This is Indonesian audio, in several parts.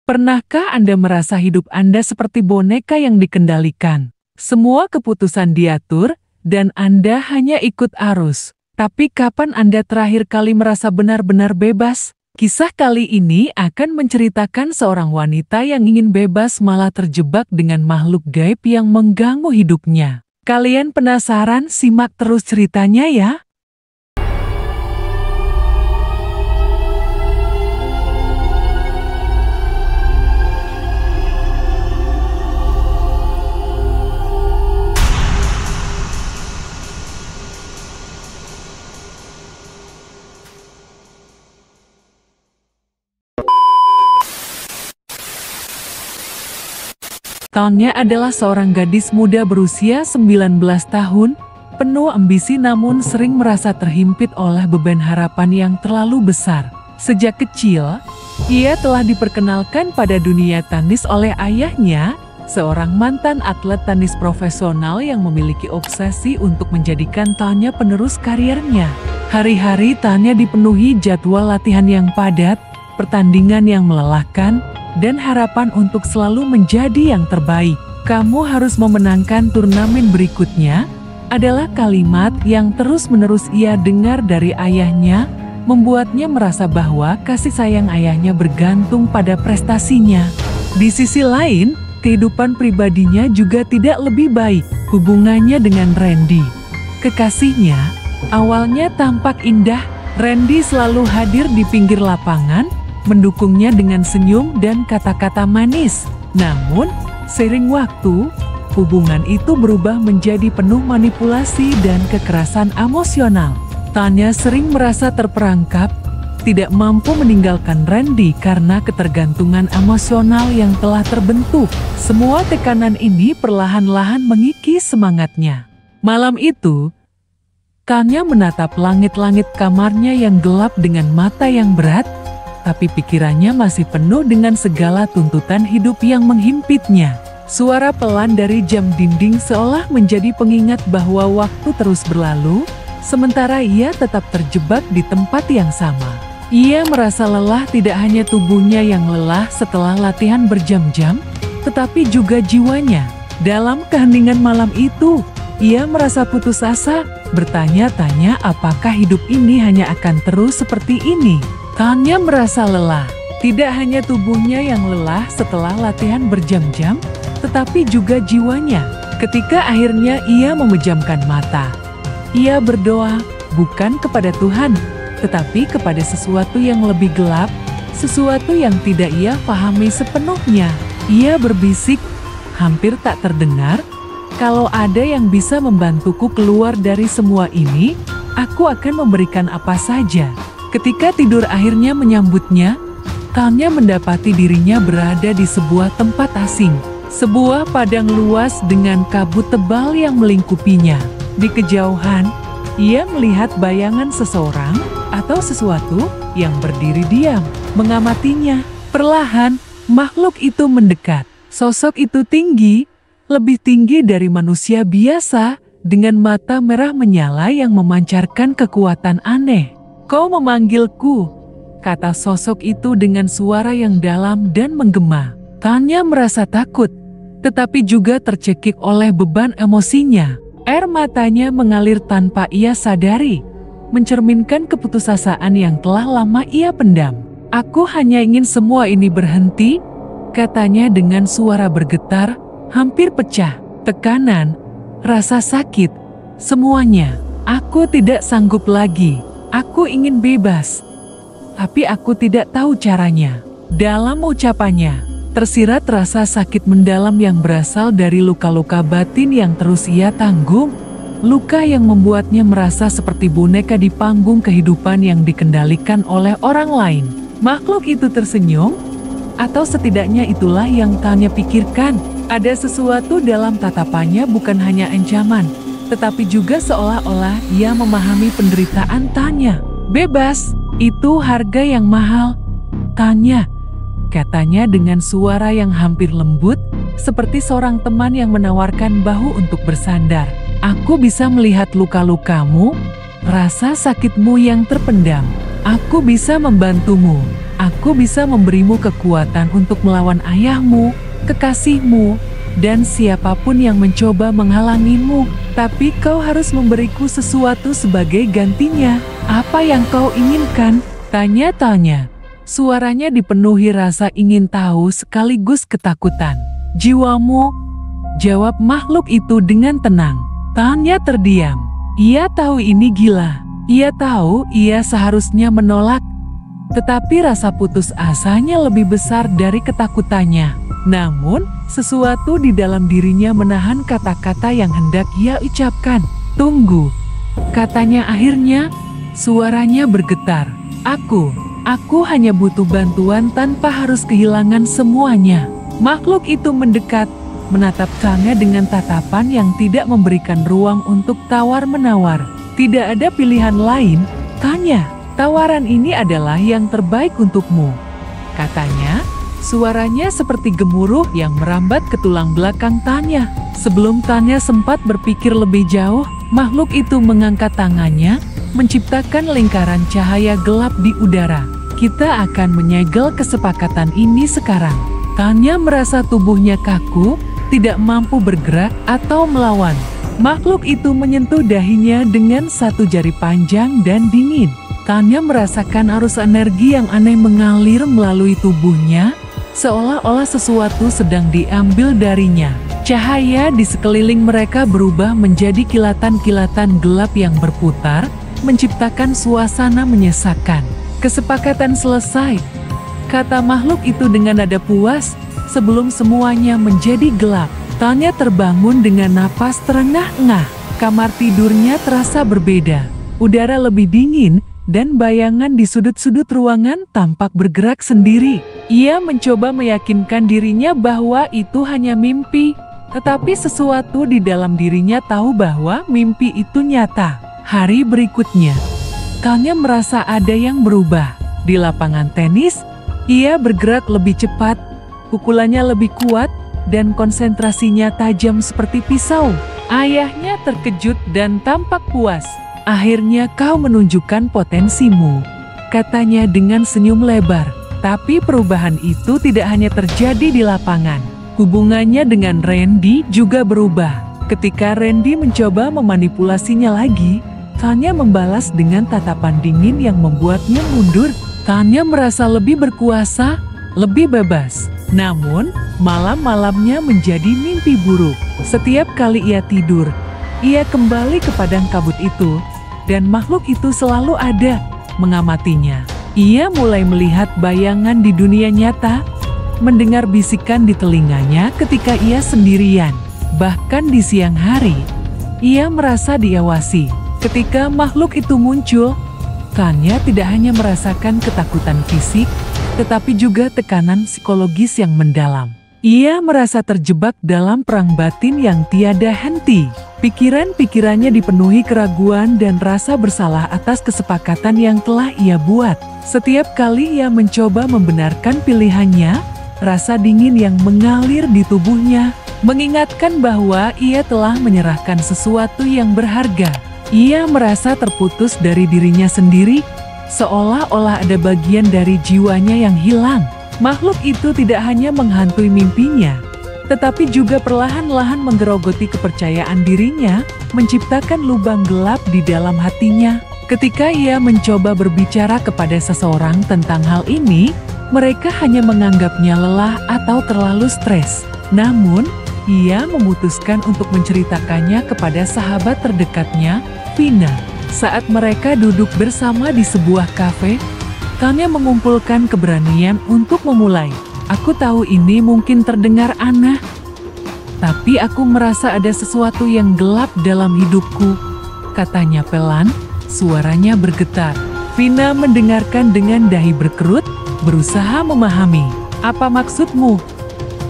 Pernahkah Anda merasa hidup Anda seperti boneka yang dikendalikan? Semua keputusan diatur, dan Anda hanya ikut arus. Tapi kapan Anda terakhir kali merasa benar-benar bebas? Kisah kali ini akan menceritakan seorang wanita yang ingin bebas malah terjebak dengan makhluk gaib yang mengganggu hidupnya. Kalian penasaran? Simak terus ceritanya ya! Tanya adalah seorang gadis muda berusia 19 tahun, penuh ambisi namun sering merasa terhimpit oleh beban harapan yang terlalu besar. Sejak kecil, ia telah diperkenalkan pada dunia tenis oleh ayahnya, seorang mantan atlet tenis profesional yang memiliki obsesi untuk menjadikan Tanya penerus karirnya. Hari-hari Tanya dipenuhi jadwal latihan yang padat, pertandingan yang melelahkan, dan harapan untuk selalu menjadi yang terbaik. Kamu harus memenangkan turnamen berikutnya, adalah kalimat yang terus-menerus ia dengar dari ayahnya, membuatnya merasa bahwa kasih sayang ayahnya bergantung pada prestasinya. Di sisi lain, kehidupan pribadinya juga tidak lebih baik. Hubungannya dengan Randy, kekasihnya, awalnya tampak indah. Randy selalu hadir di pinggir lapangan, mendukungnya dengan senyum dan kata-kata manis. Namun, seiring waktu, hubungan itu berubah menjadi penuh manipulasi dan kekerasan emosional. Tanya sering merasa terperangkap, tidak mampu meninggalkan Randy karena ketergantungan emosional yang telah terbentuk. Semua tekanan ini perlahan-lahan mengikis semangatnya. Malam itu, Tanya menatap langit-langit kamarnya yang gelap dengan mata yang berat, tapi pikirannya masih penuh dengan segala tuntutan hidup yang menghimpitnya. Suara pelan dari jam dinding seolah menjadi pengingat bahwa waktu terus berlalu, sementara ia tetap terjebak di tempat yang sama. Ia merasa lelah, tidak hanya tubuhnya yang lelah setelah latihan berjam-jam, tetapi juga jiwanya. Dalam keheningan malam itu, ia merasa putus asa, bertanya-tanya apakah hidup ini hanya akan terus seperti ini. Tanya merasa lelah. Tidak hanya tubuhnya yang lelah setelah latihan berjam-jam, tetapi juga jiwanya. Ketika akhirnya ia memejamkan mata, ia berdoa bukan kepada Tuhan, tetapi kepada sesuatu yang lebih gelap, sesuatu yang tidak ia pahami sepenuhnya. Ia berbisik, hampir tak terdengar, "Kalau ada yang bisa membantuku keluar dari semua ini, aku akan memberikan apa saja." Ketika tidur akhirnya menyambutnya, Tanya mendapati dirinya berada di sebuah tempat asing. Sebuah padang luas dengan kabut tebal yang melingkupinya. Di kejauhan, ia melihat bayangan seseorang atau sesuatu yang berdiri diam, mengamatinya. Perlahan, makhluk itu mendekat. Sosok itu tinggi, lebih tinggi dari manusia biasa, dengan mata merah menyala yang memancarkan kekuatan aneh. "Kau memanggilku," kata sosok itu dengan suara yang dalam dan menggema. Tanya merasa takut, tetapi juga tercekik oleh beban emosinya. Air matanya mengalir tanpa ia sadari, mencerminkan keputusasaan yang telah lama ia pendam. "Aku hanya ingin semua ini berhenti," katanya dengan suara bergetar, hampir pecah. Tekanan, rasa sakit, semuanya. "Aku tidak sanggup lagi. Aku ingin bebas, tapi aku tidak tahu caranya." Dalam ucapannya, tersirat rasa sakit mendalam yang berasal dari luka-luka batin yang terus ia tanggung. Luka yang membuatnya merasa seperti boneka di panggung kehidupan yang dikendalikan oleh orang lain. Makhluk itu tersenyum, atau setidaknya itulah yang Tanya pikirkan. Ada sesuatu dalam tatapannya, bukan hanya ancaman, tetapi juga seolah-olah ia memahami penderitaan Tanya. "Bebas, itu harga yang mahal, Tanya," katanya dengan suara yang hampir lembut, seperti seorang teman yang menawarkan bahu untuk bersandar. "Aku bisa melihat luka-lukamu, rasa sakitmu yang terpendam. Aku bisa membantumu. Aku bisa memberimu kekuatan untuk melawan ayahmu, kekasihmu, dan siapapun yang mencoba menghalangimu. Tapi kau harus memberiku sesuatu sebagai gantinya. Apa yang kau inginkan? Tanya-tanya. Suaranya dipenuhi rasa ingin tahu sekaligus ketakutan. Jiwamu, jawab makhluk itu dengan tenang. Tanya terdiam. Ia tahu ini gila. Ia tahu ia seharusnya menolak. Tetapi rasa putus asanya lebih besar dari ketakutannya. Namun, sesuatu di dalam dirinya menahan kata-kata yang hendak ia ucapkan. Tunggu, katanya akhirnya, suaranya bergetar. Aku hanya butuh bantuan tanpa harus kehilangan semuanya. Makhluk itu mendekat, menatap Tanya dengan tatapan yang tidak memberikan ruang untuk tawar-menawar. Tidak ada pilihan lain, Tanya. Tawaran ini adalah yang terbaik untukmu, katanya. Suaranya seperti gemuruh yang merambat ke tulang belakang Tanya. Sebelum Tanya sempat berpikir lebih jauh, makhluk itu mengangkat tangannya, menciptakan lingkaran cahaya gelap di udara. Kita akan menyegel kesepakatan ini sekarang. Tanya merasa tubuhnya kaku, tidak mampu bergerak atau melawan. Makhluk itu menyentuh dahinya dengan satu jari panjang dan dingin. Tanya merasakan arus energi yang aneh mengalir melalui tubuhnya, seolah-olah sesuatu sedang diambil darinya. Cahaya di sekeliling mereka berubah menjadi kilatan-kilatan gelap yang berputar, menciptakan suasana menyesakkan. Kesepakatan selesai, kata makhluk itu dengan nada puas, sebelum semuanya menjadi gelap. Tanya terbangun dengan napas terengah-engah. Kamar tidurnya terasa berbeda. Udara lebih dingin, dan bayangan di sudut-sudut ruangan tampak bergerak sendiri. Ia mencoba meyakinkan dirinya bahwa itu hanya mimpi, tetapi sesuatu di dalam dirinya tahu bahwa mimpi itu nyata. Hari berikutnya, Tanya merasa ada yang berubah. Di lapangan tenis, ia bergerak lebih cepat, pukulannya lebih kuat, dan konsentrasinya tajam seperti pisau. Ayahnya terkejut dan tampak puas. Akhirnya kau menunjukkan potensimu, katanya dengan senyum lebar. Tapi perubahan itu tidak hanya terjadi di lapangan. Hubungannya dengan Randy juga berubah. Ketika Randy mencoba memanipulasinya lagi, Tanya membalas dengan tatapan dingin yang membuatnya mundur. Tanya merasa lebih berkuasa, lebih bebas. Namun, malam-malamnya menjadi mimpi buruk. Setiap kali ia tidur, ia kembali ke padang kabut itu. Dan makhluk itu selalu ada, mengamatinya. Ia mulai melihat bayangan di dunia nyata, mendengar bisikan di telinganya ketika ia sendirian. Bahkan di siang hari, ia merasa diawasi. Ketika makhluk itu muncul, Tanya tidak hanya merasakan ketakutan fisik, tetapi juga tekanan psikologis yang mendalam. Ia merasa terjebak dalam perang batin yang tiada henti. Pikiran-pikirannya dipenuhi keraguan dan rasa bersalah atas kesepakatan yang telah ia buat. Setiap kali ia mencoba membenarkan pilihannya, rasa dingin yang mengalir di tubuhnya mengingatkan bahwa ia telah menyerahkan sesuatu yang berharga. Ia merasa terputus dari dirinya sendiri, seolah-olah ada bagian dari jiwanya yang hilang. Makhluk itu tidak hanya menghantui mimpinya, tetapi juga perlahan-lahan menggerogoti kepercayaan dirinya, menciptakan lubang gelap di dalam hatinya. Ketika ia mencoba berbicara kepada seseorang tentang hal ini, mereka hanya menganggapnya lelah atau terlalu stres. Namun, ia memutuskan untuk menceritakannya kepada sahabat terdekatnya, Vina. Saat mereka duduk bersama di sebuah kafe, Tanya mengumpulkan keberanian untuk memulai. Aku tahu ini mungkin terdengar aneh, tapi aku merasa ada sesuatu yang gelap dalam hidupku, katanya pelan, suaranya bergetar. Vina mendengarkan dengan dahi berkerut, berusaha memahami. Apa maksudmu,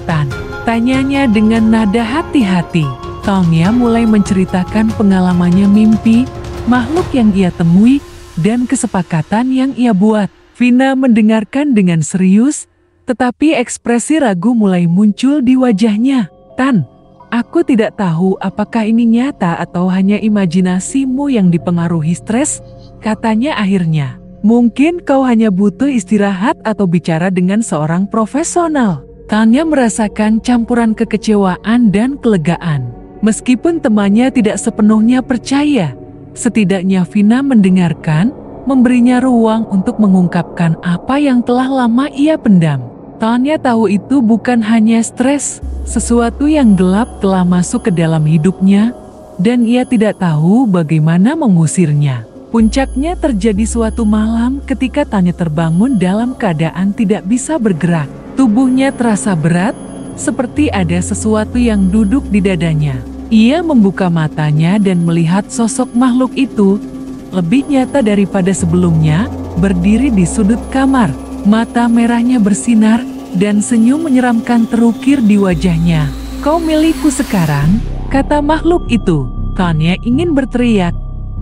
Tan? Tanyanya dengan nada hati-hati. Tanya mulai menceritakan pengalamannya mimpi, makhluk yang ia temui, dan kesepakatan yang ia buat. Vina mendengarkan dengan serius, tetapi ekspresi ragu mulai muncul di wajahnya. Tan, aku tidak tahu apakah ini nyata atau hanya imajinasimu yang dipengaruhi stres, katanya akhirnya. Mungkin kau hanya butuh istirahat atau bicara dengan seorang profesional. Tanya merasakan campuran kekecewaan dan kelegaan. Meskipun temannya tidak sepenuhnya percaya, setidaknya Vina mendengarkan, memberinya ruang untuk mengungkapkan apa yang telah lama ia pendam. Tanya tahu itu bukan hanya stres, sesuatu yang gelap telah masuk ke dalam hidupnya, dan ia tidak tahu bagaimana mengusirnya. Puncaknya terjadi suatu malam ketika Tanya terbangun dalam keadaan tidak bisa bergerak. Tubuhnya terasa berat, seperti ada sesuatu yang duduk di dadanya. Ia membuka matanya dan melihat sosok makhluk itu, lebih nyata daripada sebelumnya, berdiri di sudut kamar. Mata merahnya bersinar, dan senyum menyeramkan terukir di wajahnya. "Kau milikku sekarang," kata makhluk itu. Tanya ingin berteriak,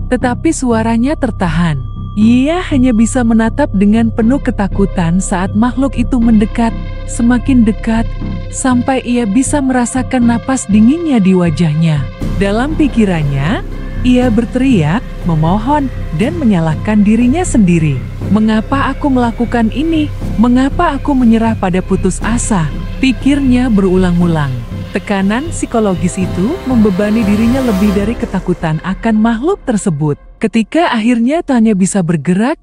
tetapi suaranya tertahan. Ia hanya bisa menatap dengan penuh ketakutan saat makhluk itu mendekat, semakin dekat, sampai ia bisa merasakan napas dinginnya di wajahnya. Dalam pikirannya, ia berteriak, memohon, dan menyalahkan dirinya sendiri. "Mengapa aku melakukan ini? Mengapa aku menyerah pada putus asa?" Pikirnya berulang-ulang. Tekanan psikologis itu membebani dirinya lebih dari ketakutan akan makhluk tersebut. Ketika akhirnya Tanya bisa bergerak,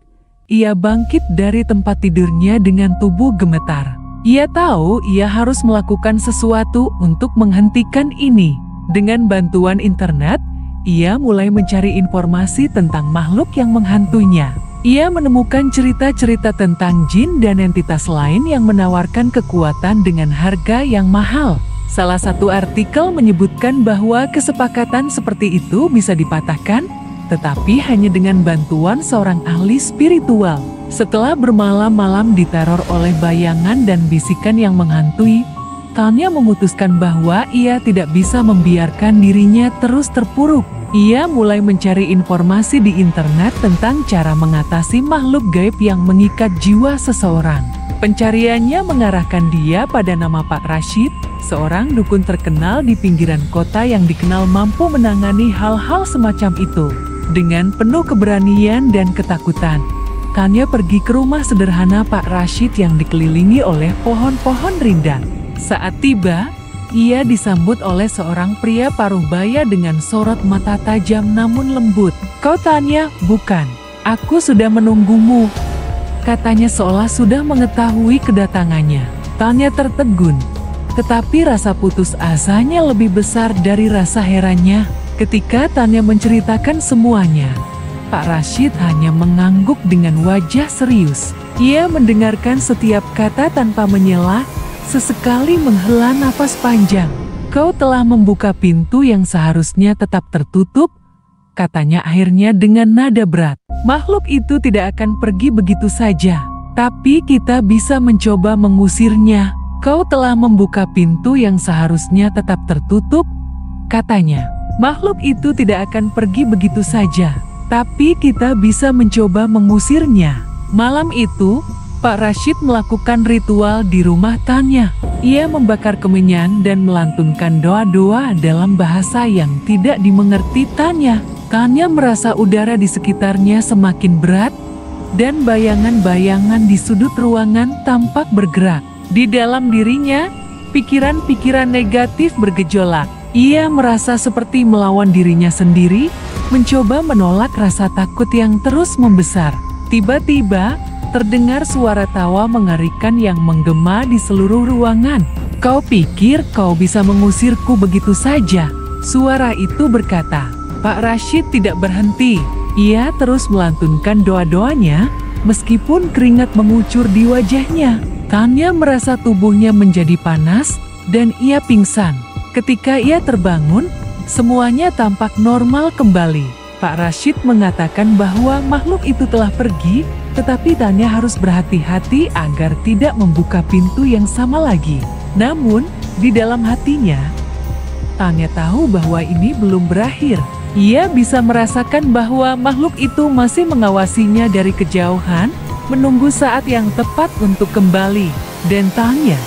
ia bangkit dari tempat tidurnya dengan tubuh gemetar. Ia tahu ia harus melakukan sesuatu untuk menghentikan ini. Dengan bantuan internet, ia mulai mencari informasi tentang makhluk yang menghantuinya. Ia menemukan cerita-cerita tentang jin dan entitas lain yang menawarkan kekuatan dengan harga yang mahal. Salah satu artikel menyebutkan bahwa kesepakatan seperti itu bisa dipatahkan, tetapi hanya dengan bantuan seorang ahli spiritual. Setelah bermalam-malam diteror oleh bayangan dan bisikan yang menghantui, Tanya memutuskan bahwa ia tidak bisa membiarkan dirinya terus terpuruk. Ia mulai mencari informasi di internet tentang cara mengatasi makhluk gaib yang mengikat jiwa seseorang. Pencariannya mengarahkan dia pada nama Pak Rashid, seorang dukun terkenal di pinggiran kota yang dikenal mampu menangani hal-hal semacam itu. Dengan penuh keberanian dan ketakutan, Tanya pergi ke rumah sederhana Pak Rashid yang dikelilingi oleh pohon-pohon rindang. Saat tiba, ia disambut oleh seorang pria paruh baya dengan sorot mata tajam namun lembut. "Kau Tanya, bukan? Aku sudah menunggumu," katanya seolah sudah mengetahui kedatangannya. Tanya tertegun, tetapi rasa putus asanya lebih besar dari rasa herannya. Ketika Tanya menceritakan semuanya, Pak Rashid hanya mengangguk dengan wajah serius. Ia mendengarkan setiap kata tanpa menyela, sesekali menghela nafas panjang. "Kau telah membuka pintu yang seharusnya tetap tertutup," katanya akhirnya dengan nada berat. "Makhluk itu tidak akan pergi begitu saja, tapi kita bisa mencoba mengusirnya." "Kau telah membuka pintu yang seharusnya tetap tertutup," katanya. "Makhluk itu tidak akan pergi begitu saja, tapi kita bisa mencoba mengusirnya." Malam itu, Pak Rashid melakukan ritual di rumah Tanya. Ia membakar kemenyan dan melantunkan doa-doa dalam bahasa yang tidak dimengerti Tanya. Tanya merasa udara di sekitarnya semakin berat, dan bayangan-bayangan di sudut ruangan tampak bergerak. Di dalam dirinya, pikiran-pikiran negatif bergejolak. Ia merasa seperti melawan dirinya sendiri, mencoba menolak rasa takut yang terus membesar. Tiba-tiba, terdengar suara tawa mengerikan yang menggema di seluruh ruangan. "Kau pikir kau bisa mengusirku begitu saja?" suara itu berkata. Pak Rashid tidak berhenti. Ia terus melantunkan doa-doanya, meskipun keringat mengucur di wajahnya. Tanya merasa tubuhnya menjadi panas, dan ia pingsan. Ketika ia terbangun, semuanya tampak normal kembali. Pak Rashid mengatakan bahwa makhluk itu telah pergi, tetapi Tanya harus berhati-hati agar tidak membuka pintu yang sama lagi. Namun, di dalam hatinya, Tanya tahu bahwa ini belum berakhir. Ia bisa merasakan bahwa makhluk itu masih mengawasinya dari kejauhan, menunggu saat yang tepat untuk kembali. Dan Tanya,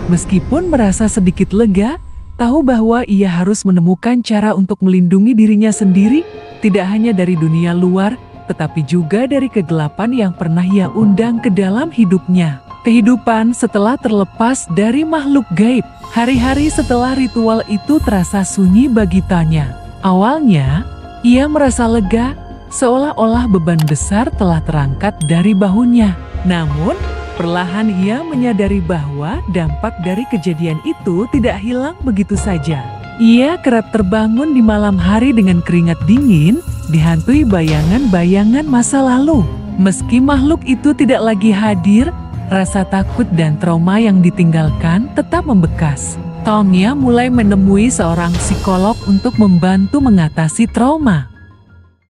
meskipun merasa sedikit lega, tahu bahwa ia harus menemukan cara untuk melindungi dirinya sendiri, tidak hanya dari dunia luar, tetapi juga dari kegelapan yang pernah ia undang ke dalam hidupnya. Kehidupan setelah terlepas dari makhluk gaib. Hari-hari setelah ritual itu terasa sunyi bagi Tanya. Awalnya, ia merasa lega, seolah-olah beban besar telah terangkat dari bahunya. Namun, perlahan ia menyadari bahwa dampak dari kejadian itu tidak hilang begitu saja. Ia kerap terbangun di malam hari dengan keringat dingin, dihantui bayangan-bayangan masa lalu. Meski makhluk itu tidak lagi hadir, rasa takut dan trauma yang ditinggalkan tetap membekas. Tanya mulai menemui seorang psikolog untuk membantu mengatasi trauma.